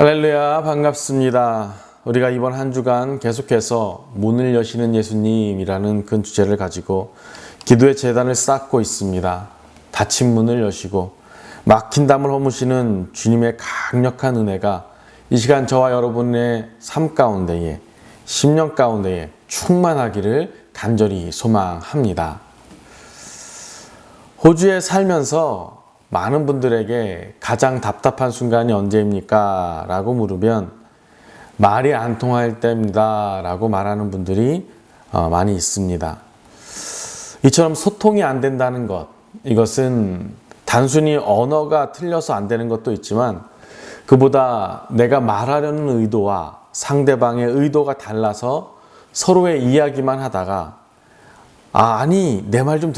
할렐루야, 반갑습니다. 우리가 이번 한 주간 계속해서 문을 여시는 예수님이라는 큰 주제를 가지고 기도의 제단을 쌓고 있습니다. 닫힌 문을 여시고 막힌 담을 허무시는 주님의 강력한 은혜가 이 시간 저와 여러분의 삶 가운데에, 심령 가운데에 충만하기를 간절히 소망합니다. 호주에 살면서 많은 분들에게 가장 답답한 순간이 언제입니까? 라고 물으면 말이 안 통할 때입니다. 라고 말하는 분들이 많이 있습니다. 이처럼 소통이 안 된다는 것, 이것은 단순히 언어가 틀려서 안 되는 것도 있지만 그보다 내가 말하려는 의도와 상대방의 의도가 달라서 서로의 이야기만 하다가 아니 내 말 좀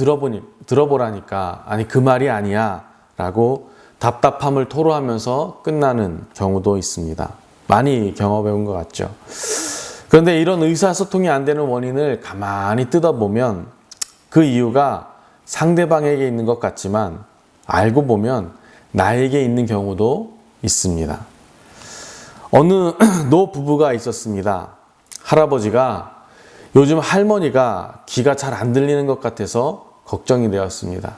들어보라니까 아니 그 말이 아니야 라고 답답함을 토로하면서 끝나는 경우도 있습니다. 많이 경험해 본 것 같죠. 그런데 이런 의사소통이 안 되는 원인을 가만히 뜯어보면 그 이유가 상대방에게 있는 것 같지만 알고 보면 나에게 있는 경우도 있습니다. 어느 노 부부가 있었습니다. 할아버지가 요즘 할머니가 귀가 잘 안 들리는 것 같아서 걱정이 되었습니다.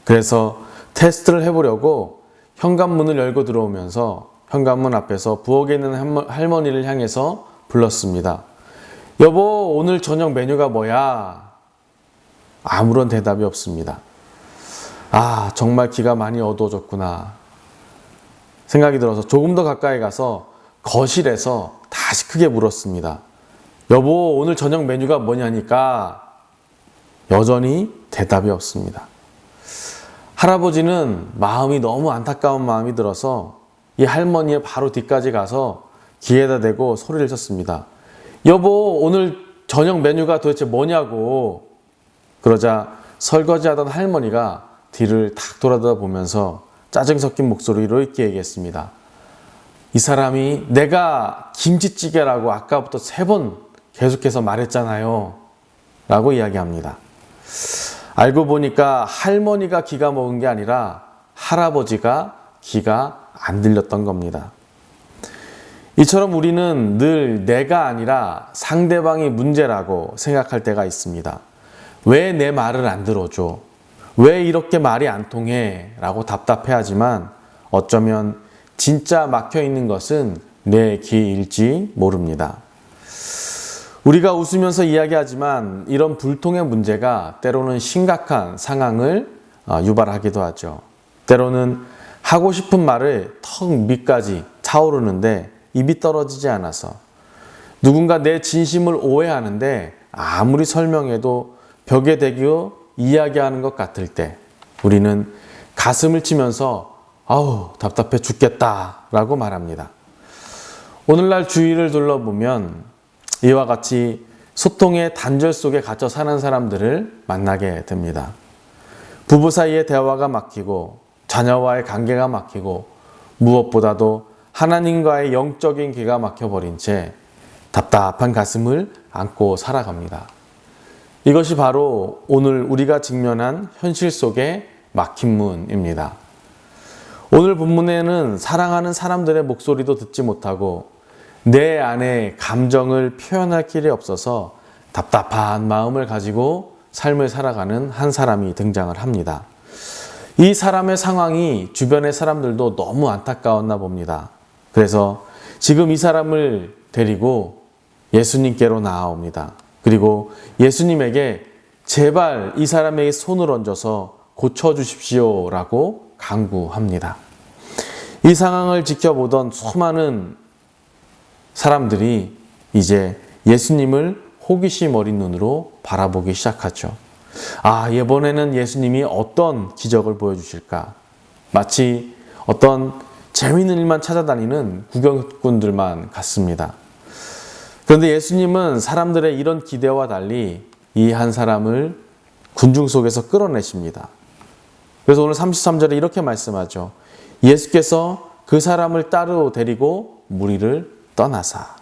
그래서 테스트를 해보려고 현관문을 열고 들어오면서 현관문 앞에서 부엌에 있는 할머니를 향해서 불렀습니다. 여보, 오늘 저녁 메뉴가 뭐야? 아무런 대답이 없습니다. 정말 귀가 많이 어두워졌구나 생각이 들어서 조금 더 가까이 가서 거실에서 다시 크게 물었습니다. 여보, 오늘 저녁 메뉴가 뭐냐니까 여전히 대답이 없습니다. 할아버지는 마음이 너무 안타까운 마음이 들어서 이 할머니의 바로 뒤까지 가서 귀에다 대고 소리를 쳤습니다. 여보, 오늘 저녁 메뉴가 도대체 뭐냐고. 그러자 설거지하던 할머니가 뒤를 탁 돌아보면서 짜증 섞인 목소리로 이렇게 얘기했습니다. 이 사람이 내가 김치찌개라고 아까부터 3번 계속해서 말했잖아요 라고 이야기합니다. 알고 보니까 할머니가 귀가 먹은 게 아니라 할아버지가 귀가 안 들렸던 겁니다. 이처럼 우리는 늘 내가 아니라 상대방이 문제라고 생각할 때가 있습니다. 왜 내 말을 안 들어줘? 왜 이렇게 말이 안 통해? 라고 답답해하지만 어쩌면 진짜 막혀 있는 것은 내 귀일지 모릅니다. 우리가 웃으면서 이야기하지만 이런 불통의 문제가 때로는 심각한 상황을 유발하기도 하죠. 때로는 하고 싶은 말을 턱 밑까지 차오르는데 입이 떨어지지 않아서 누군가 내 진심을 오해하는데 아무리 설명해도 벽에 대고 이야기하는 것 같을 때 우리는 가슴을 치면서 아우 답답해 죽겠다 라고 말합니다. 오늘날 주위를 둘러보면 이와 같이 소통의 단절 속에 갇혀 사는 사람들을 만나게 됩니다. 부부 사이의 대화가 막히고 자녀와의 관계가 막히고 무엇보다도 하나님과의 영적인 귀가 막혀버린 채 답답한 가슴을 안고 살아갑니다. 이것이 바로 오늘 우리가 직면한 현실 속의 막힌 문입니다. 오늘 본문에는 사랑하는 사람들의 목소리도 듣지 못하고 내 안에 감정을 표현할 길이 없어서 답답한 마음을 가지고 삶을 살아가는 한 사람이 등장을 합니다. 이 사람의 상황이 주변의 사람들도 너무 안타까웠나 봅니다. 그래서 지금 이 사람을 데리고 예수님께로 나아옵니다. 그리고 예수님에게 제발 이 사람에게 손을 얹어서 고쳐주십시오 라고 간구합니다. 이 상황을 지켜보던 수많은 사람들이 이제 예수님을 호기심 어린 눈으로 바라보기 시작하죠. 이번에는 예수님이 어떤 기적을 보여주실까? 마치 어떤 재미있는 일만 찾아다니는 구경꾼들만 같습니다. 그런데 예수님은 사람들의 이런 기대와 달리 이 한 사람을 군중 속에서 끌어내십니다. 그래서 오늘 33절에 이렇게 말씀하죠. 예수께서 그 사람을 따로 데리고 무리를 떠나사.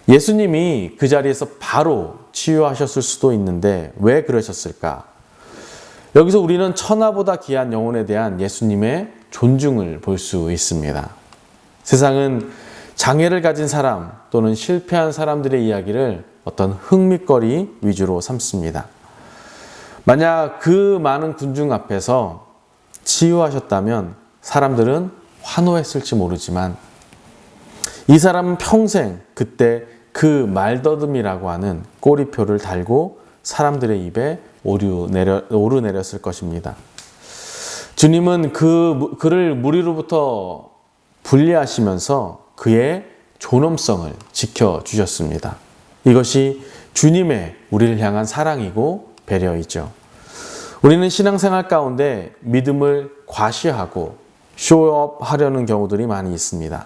예수님이 그 자리에서 바로 치유하셨을 수도 있는데 왜 그러셨을까? 여기서 우리는 천하보다 귀한 영혼에 대한 예수님의 존중을 볼 수 있습니다. 세상은 장애를 가진 사람 또는 실패한 사람들의 이야기를 어떤 흥미거리 위주로 삼습니다. 만약 그 많은 군중 앞에서 치유하셨다면 사람들은 환호했을지 모르지만 이 사람은 평생 그때 그 말더듬이라고 하는 꼬리표를 달고 사람들의 입에 오르내렸을 것입니다. 주님은 그를 무리로부터 분리하시면서 그의 존엄성을 지켜주셨습니다. 이것이 주님의 우리를 향한 사랑이고 배려이죠. 우리는 신앙생활 가운데 믿음을 과시하고 쇼업 하려는 경우들이 많이 있습니다.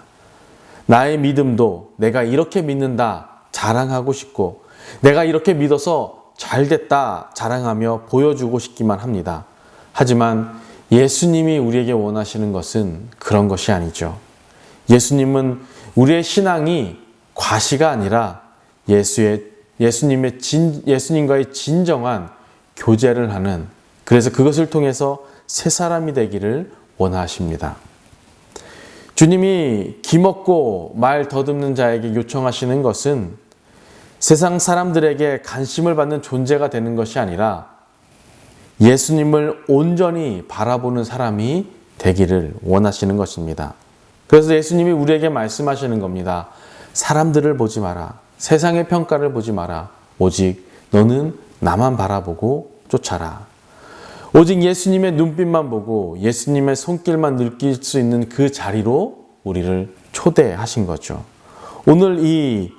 나의 믿음도 내가 이렇게 믿는다 자랑하고 싶고 내가 이렇게 믿어서 잘됐다 자랑하며 보여주고 싶기만 합니다. 하지만 예수님이 우리에게 원하시는 것은 그런 것이 아니죠. 예수님은 우리의 신앙이 과시가 아니라 예수님과의 진정한 교제를 하는, 그래서 그것을 통해서 새 사람이 되기를 원하십니다. 주님이 기먹고 말 더듬는 자에게 요청하시는 것은 세상 사람들에게 관심을 받는 존재가 되는 것이 아니라 예수님을 온전히 바라보는 사람이 되기를 원하시는 것입니다. 그래서 예수님이 우리에게 말씀하시는 겁니다. 사람들을 보지 마라. 세상의 평가를 보지 마라. 오직 너는 나만 바라보고 쫓아라. 오직 예수님의 눈빛만 보고 예수님의 손길만 느낄 수 있는 그 자리로 우리를 초대하신 거죠. 오늘 이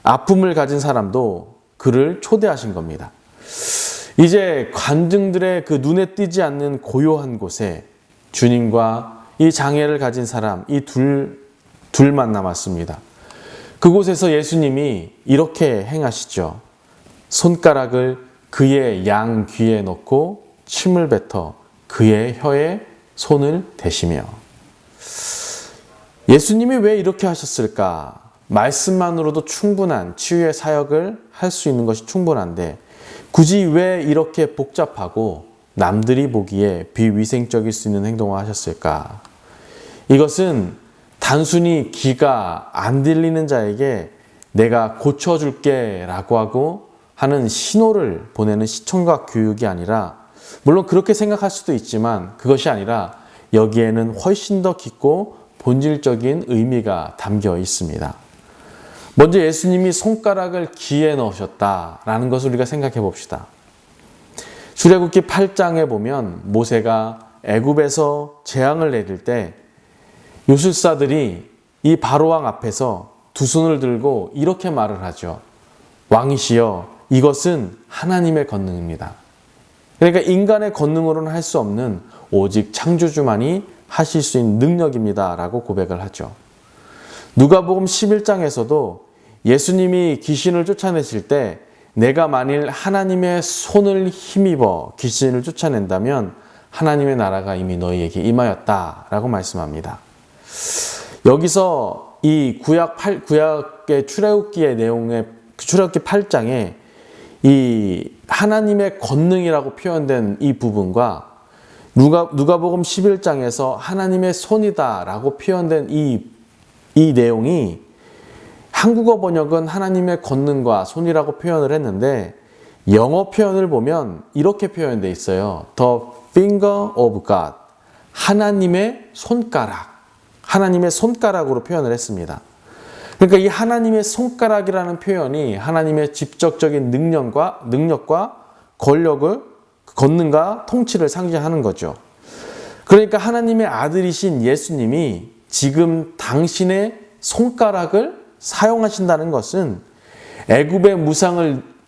아픔을 가진 사람도 그를 초대하신 겁니다. 이제 관중들의 그 눈에 띄지 않는 고요한 곳에 주님과 이 장애를 가진 사람, 이 둘만 남았습니다. 그곳에서 예수님이 이렇게 행하시죠. 손가락을 그의 양 귀에 넣고 침을 뱉어 그의 혀에 손을 대시며. 예수님이 왜 이렇게 하셨을까? 말씀만으로도 충분한 치유의 사역을 할 수 있는 것이 충분한데 굳이 왜 이렇게 복잡하고 남들이 보기에 비위생적일 수 있는 행동을 하셨을까? 이것은 단순히 귀가 안 들리는 자에게 내가 고쳐줄게 라고 하고 하는 신호를 보내는 시청각 교육이 아니라, 물론 그렇게 생각할 수도 있지만 그것이 아니라 여기에는 훨씬 더 깊고 본질적인 의미가 담겨 있습니다. 먼저 예수님이 손가락을 귀에 넣으셨다라는 것을 우리가 생각해 봅시다. 출애굽기 8장에 보면 모세가 애굽에서 재앙을 내릴 때 요술사들이 이 바로왕 앞에서 두 손을 들고 이렇게 말을 하죠. 왕이시여, 이것은 하나님의 권능입니다. 그러니까 인간의 권능으로는 할 수 없는 오직 창조주만이 하실 수 있는 능력입니다 라고 고백을 하죠. 누가복음 11장에서도 예수님이 귀신을 쫓아내실 때 내가 만일 하나님의 손을 힘입어 귀신을 쫓아낸다면 하나님의 나라가 이미 너희에게 임하였다 라고 말씀합니다. 여기서 이 구약의 출애굽기의 내용의 출애굽기 8장에 이 하나님의 권능이라고 표현된 이 부분과 누가복음 11장에서 하나님의 손이다 라고 표현된 이 내용이 한국어 번역은 하나님의 권능과 손이라고 표현을 했는데 영어 표현을 보면 이렇게 표현되어 있어요. The finger of God. 하나님의 손가락. 하나님의 손가락으로 표현을 했습니다. 그러니까 이 하나님의 손가락이라는 표현이 하나님의 직접적인 능력과 권력을, 권능과 통치를 상징하는 거죠. 그러니까 하나님의 아들이신 예수님이 지금 당신의 손가락을 사용하신다는 것은 애굽의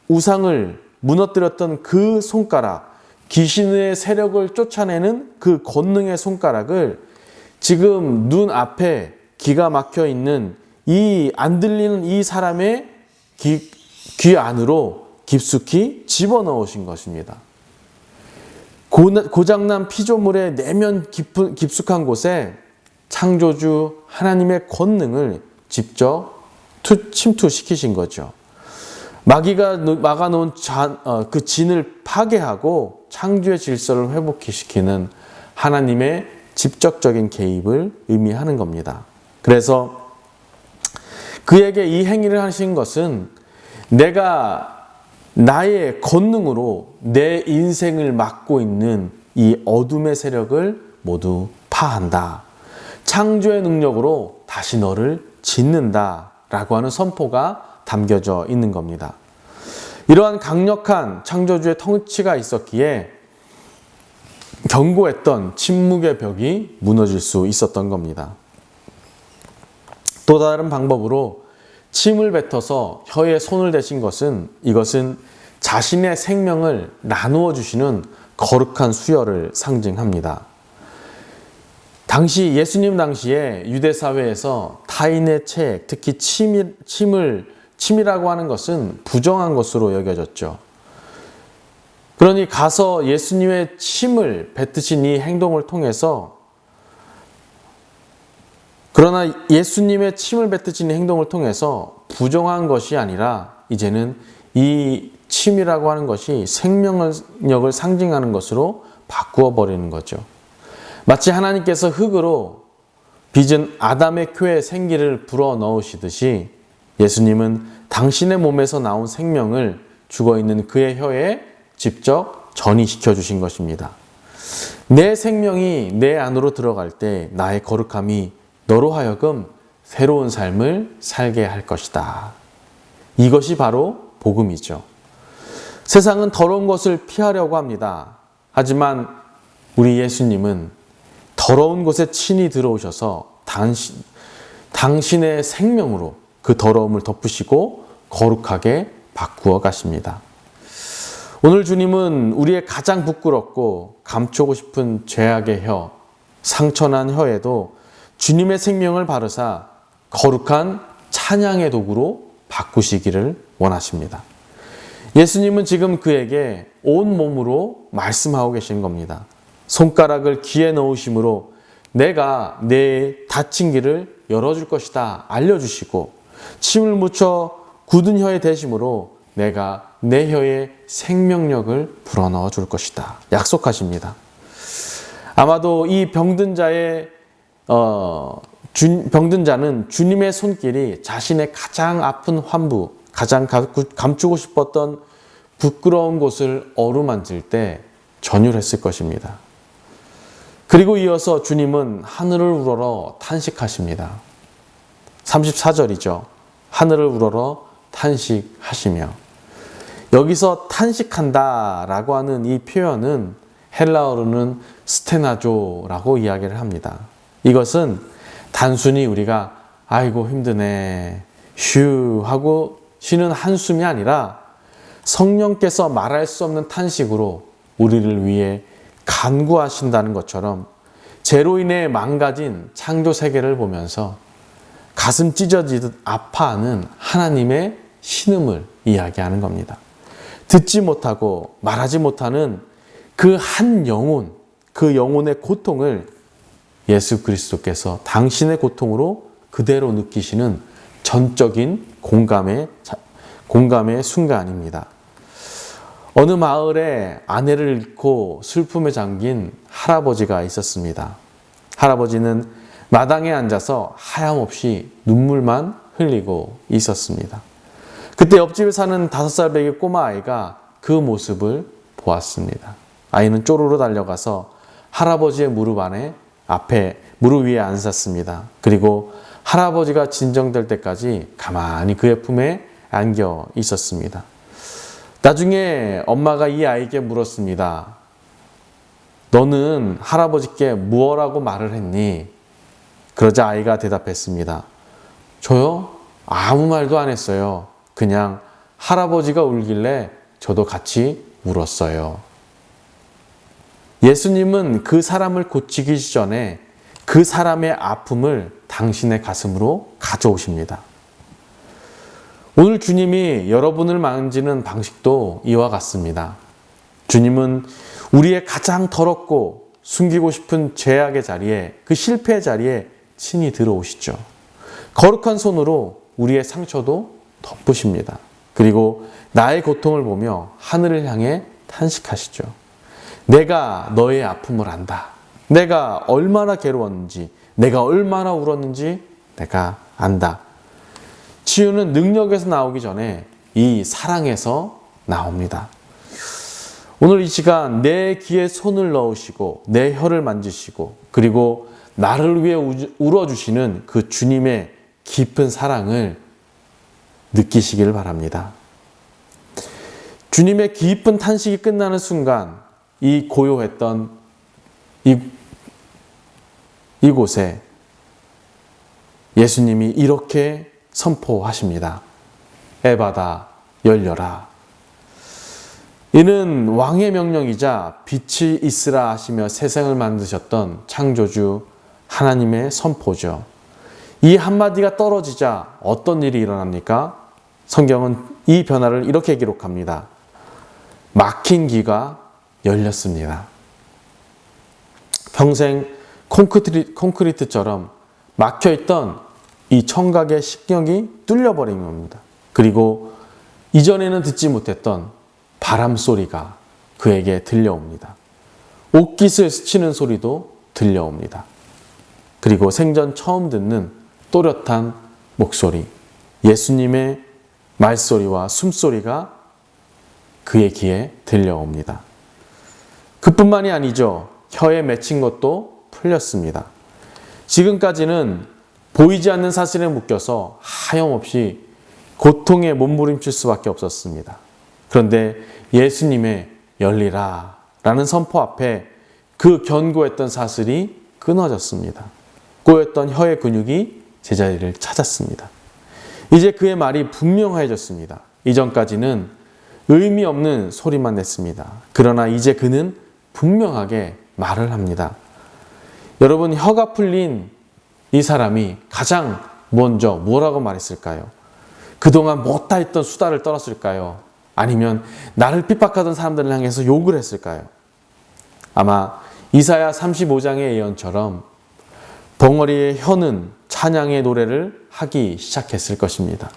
우상을 무너뜨렸던 그 손가락, 귀신의 세력을 쫓아내는 그 권능의 손가락을 지금 눈 앞에 기가 막혀 있는 이 안 들리는 이 사람의 귀 안으로 깊숙이 집어넣으신 것입니다. 고장난 피조물의 내면 깊숙한 곳에 창조주 하나님의 권능을 직접 침투시키신 거죠. 마귀가 막아놓은 그 진을 파괴하고 창조의 질서를 회복시키는 하나님의 직접적인 개입을 의미하는 겁니다. 그래서 그에게 이 행위를 하신 것은 내가 나의 권능으로 내 인생을 막고 있는 이 어둠의 세력을 모두 파한다. 창조의 능력으로 다시 너를 짓는다. 라고 하는 선포가 담겨져 있는 겁니다. 이러한 강력한 창조주의 통치가 있었기에 견고했던 침묵의 벽이 무너질 수 있었던 겁니다. 또 다른 방법으로 침을 뱉어서 혀에 손을 대신 것은 이것은 자신의 생명을 나누어 주시는 거룩한 수혈을 상징합니다. 당시 예수님 당시에 유대 사회에서 타인의 책, 특히 침이라고 하는 것은 부정한 것으로 여겨졌죠. 그러니 가서 예수님의 침을 뱉으신 이 행동을 통해서 그러나 예수님의 침을 뱉으신 행동을 통해서 부정한 것이 아니라 이제는 이 침이라고 하는 것이 생명력을 상징하는 것으로 바꾸어 버리는 거죠. 마치 하나님께서 흙으로 빚은 아담의 푑에 생기를 불어 넣으시듯이 예수님은 당신의 몸에서 나온 생명을 죽어있는 그의 혀에 직접 전이시켜 주신 것입니다. 내 생명이 내 안으로 들어갈 때 나의 거룩함이 너로 하여금 새로운 삶을 살게 할 것이다. 이것이 바로 복음이죠. 세상은 더러운 것을 피하려고 합니다. 하지만 우리 예수님은 더러운 곳에 친히 들어오셔서 당신의 생명으로 그 더러움을 덮으시고 거룩하게 바꾸어 가십니다. 오늘 주님은 우리의 가장 부끄럽고 감추고 싶은 죄악의 혀, 상처난 혀에도 주님의 생명을 바르사 거룩한 찬양의 도구로 바꾸시기를 원하십니다. 예수님은 지금 그에게 온 몸으로 말씀하고 계신 겁니다. 손가락을 귀에 넣으심으로 내가 내 닫힌 길을 열어줄 것이다 알려주시고 침을 묻혀 굳은 혀에 대심으로 내가 내 혀에 생명력을 불어넣어 줄 것이다 약속하십니다. 아마도 이 병든 자는 주님의 손길이 자신의 가장 아픈 환부, 가장 감추고 싶었던 부끄러운 곳을 어루만질 때 전율했을 것입니다. 그리고 이어서 주님은 하늘을 우러러 탄식하십니다. 34절이죠. 하늘을 우러러 탄식하시며. 여기서 탄식한다 라고 하는 이 표현은 헬라어로는 스테나조라고 이야기를 합니다. 이것은 단순히 우리가 아이고 힘드네 휴 하고 쉬는 한숨이 아니라 성령께서 말할 수 없는 탄식으로 우리를 위해 간구하신다는 것처럼 죄로 인해 망가진 창조 세계를 보면서 가슴 찢어지듯 아파하는 하나님의 신음을 이야기하는 겁니다. 듣지 못하고 말하지 못하는 그 한 영혼, 그 영혼의 고통을 예수 그리스도께서 당신의 고통으로 그대로 느끼시는 전적인 공감의 순간입니다. 어느 마을에 아내를 잃고 슬픔에 잠긴 할아버지가 있었습니다. 할아버지는 마당에 앉아서 하염없이 눈물만 흘리고 있었습니다. 그때 옆집에 사는 5살 배기 꼬마 아이가 그 모습을 보았습니다. 아이는 쪼르르 달려가서 할아버지의 무릎 위에 앉았습니다. 그리고 할아버지가 진정될 때까지 가만히 그의 품에 안겨 있었습니다. 나중에 엄마가 이 아이에게 물었습니다. 너는 할아버지께 무엇라고 말을 했니? 그러자 아이가 대답했습니다. 저요? 아무 말도 안 했어요. 그냥 할아버지가 울길래 저도 같이 울었어요. 예수님은 그 사람을 고치기 전에 그 사람의 아픔을 당신의 가슴으로 가져오십니다. 오늘 주님이 여러분을 만지는 방식도 이와 같습니다. 주님은 우리의 가장 더럽고 숨기고 싶은 죄악의 자리에, 그 실패의 자리에 친히 들어오시죠. 거룩한 손으로 우리의 상처도 덮으십니다. 그리고 나의 고통을 보며 하늘을 향해 탄식하시죠. 내가 너의 아픔을 안다. 내가 얼마나 괴로웠는지, 내가 얼마나 울었는지 내가 안다. 치유는 능력에서 나오기 전에 이 사랑에서 나옵니다. 오늘 이 시간 내 귀에 손을 넣으시고 내 혀를 만지시고 그리고 나를 위해 울어주시는 그 주님의 깊은 사랑을 느끼시기를 바랍니다. 주님의 깊은 탄식이 끝나는 순간 이 고요했던 이곳에 예수님이 이렇게 선포하십니다. 에바다 열려라. 이는 왕의 명령이자 빛이 있으라 하시며 세상을 만드셨던 창조주 하나님의 선포죠. 이 한마디가 떨어지자 어떤 일이 일어납니까? 성경은 이 변화를 이렇게 기록합니다. 막힌 귀가 열렸습니다. 평생 콘크리트처럼 막혀있던 이 청각의 식경이 뚫려버린 겁니다. 그리고 이전에는 듣지 못했던 바람 소리가 그에게 들려옵니다. 옷깃을 스치는 소리도 들려옵니다. 그리고 생전 처음 듣는 또렷한 목소리, 예수님의 말소리와 숨소리가 그의 귀에 들려옵니다. 그뿐만이 아니죠. 혀에 맺힌 것도 풀렸습니다. 지금까지는 보이지 않는 사슬에 묶여서 하염없이 고통에 몸부림칠 수밖에 없었습니다. 그런데 예수님의 열리라 라는 선포 앞에 그 견고했던 사슬이 끊어졌습니다. 꼬였던 혀의 근육이 제자리를 찾았습니다. 이제 그의 말이 분명해졌습니다. 이전까지는 의미 없는 소리만 냈습니다. 그러나 이제 그는 분명하게 말을 합니다. 여러분, 혀가 풀린 이 사람이 가장 먼저 뭐라고 말했을까요? 그동안 못다 했던 수다를 떨었을까요? 아니면 나를 핍박하던 사람들을 향해서 욕을 했을까요? 아마 이사야 35장의 예언처럼 벙어리의 혀는 찬양의 노래를 하기 시작했을 것입니다.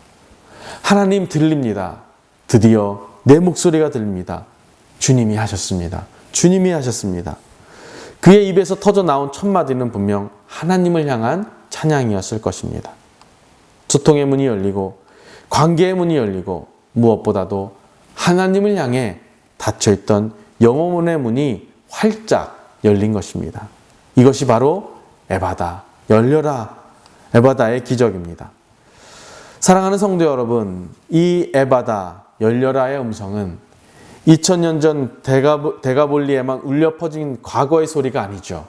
하나님 들립니다. 드디어 내 목소리가 들립니다. 주님이 하셨습니다. 주님이 하셨습니다. 그의 입에서 터져 나온 첫 마디는 분명 하나님을 향한 찬양이었을 것입니다. 소통의 문이 열리고 관계의 문이 열리고 무엇보다도 하나님을 향해 닫혀있던 영혼의 문이 활짝 열린 것입니다. 이것이 바로 에바다, 열려라, 에바다의 기적입니다. 사랑하는 성도 여러분, 이 에바다, 열려라의 음성은 2000년 전 대가볼리에만 울려 퍼진 과거의 소리가 아니죠.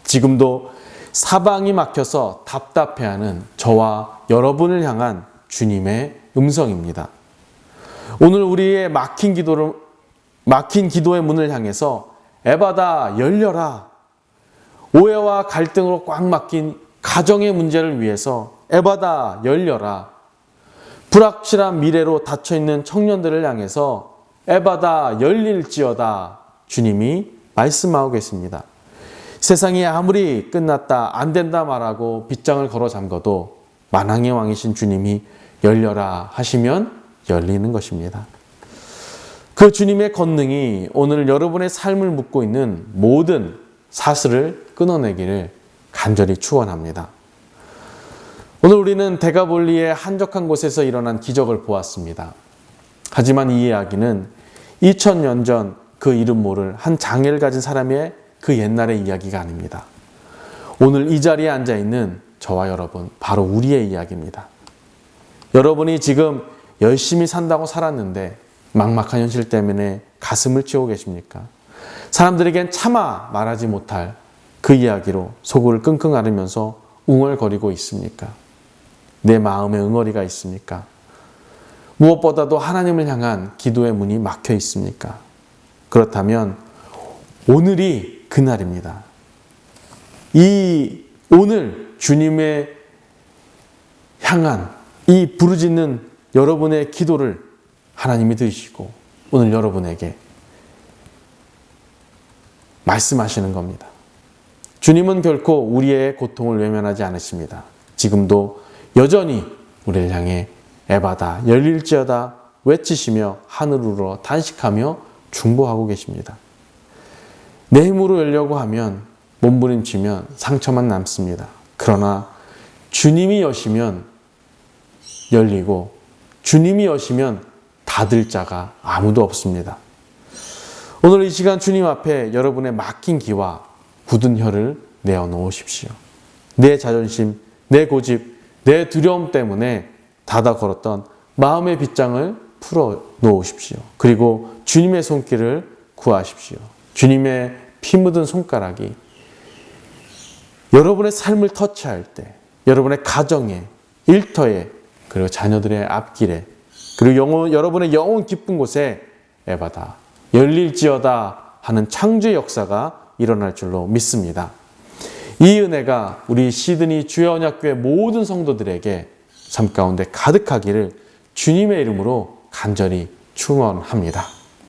지금도 사방이 막혀서 답답해하는 저와 여러분을 향한 주님의 음성입니다. 오늘 우리의 막힌 기도의 문을 향해서 에바다 열려라. 오해와 갈등으로 꽉 막힌 가정의 문제를 위해서 에바다 열려라. 불확실한 미래로 닫혀있는 청년들을 향해서 에바다 열릴지어다. 주님이 말씀하고 계십니다. 세상이 아무리 끝났다, 안 된다 말하고 빗장을 걸어 잠궈도 만왕의 왕이신 주님이 열려라 하시면 열리는 것입니다. 그 주님의 권능이 오늘 여러분의 삶을 묶고 있는 모든 사슬을 끊어내기를 간절히 축원합니다. 오늘 우리는 대가볼리의 한적한 곳에서 일어난 기적을 보았습니다. 하지만 이 이야기는 2000년 전 그 이름 모를 한 장애를 가진 사람의 그 옛날의 이야기가 아닙니다. 오늘 이 자리에 앉아있는 저와 여러분, 바로 우리의 이야기입니다. 여러분이 지금 열심히 산다고 살았는데 막막한 현실 때문에 가슴을 치우고 계십니까? 사람들에겐 차마 말하지 못할 그 이야기로 속을 끙끙 앓으면서 웅얼거리고 있습니까? 내 마음에 응어리가 있습니까? 무엇보다도 하나님을 향한 기도의 문이 막혀 있습니까? 그렇다면 오늘이 그날입니다. 이 오늘 주님의 향한 이 부르짖는 여러분의 기도를 하나님이 들으시고 오늘 여러분에게 말씀하시는 겁니다. 주님은 결코 우리의 고통을 외면하지 않으십니다. 지금도 여전히 우리를 향해 에바다 열릴지어다 외치시며 하늘으로 단식하며 중보하고 계십니다. 내 힘으로 열려고 하면 몸부림치면 상처만 남습니다. 그러나 주님이 여시면 열리고 주님이 여시면 닫을 자가 아무도 없습니다. 오늘 이 시간 주님 앞에 여러분의 막힌 귀와 굳은 혀를 내어놓으십시오. 내 자존심, 내 고집, 내 두려움 때문에 닫아 걸었던 마음의 빗장을 풀어 놓으십시오. 그리고 주님의 손길을 구하십시오. 주님의 피 묻은 손가락이 여러분의 삶을 터치할 때, 여러분의 가정에, 일터에, 그리고 자녀들의 앞길에, 그리고 여러분의 영혼 깊은 곳에 에바다 열릴지어다 하는 창조의 역사가 일어날 줄로 믿습니다. 이 은혜가 우리 시드니 주의 언약교회 모든 성도들에게 삶 가운데 가득하기를 주님의 이름으로 간절히 축원합니다.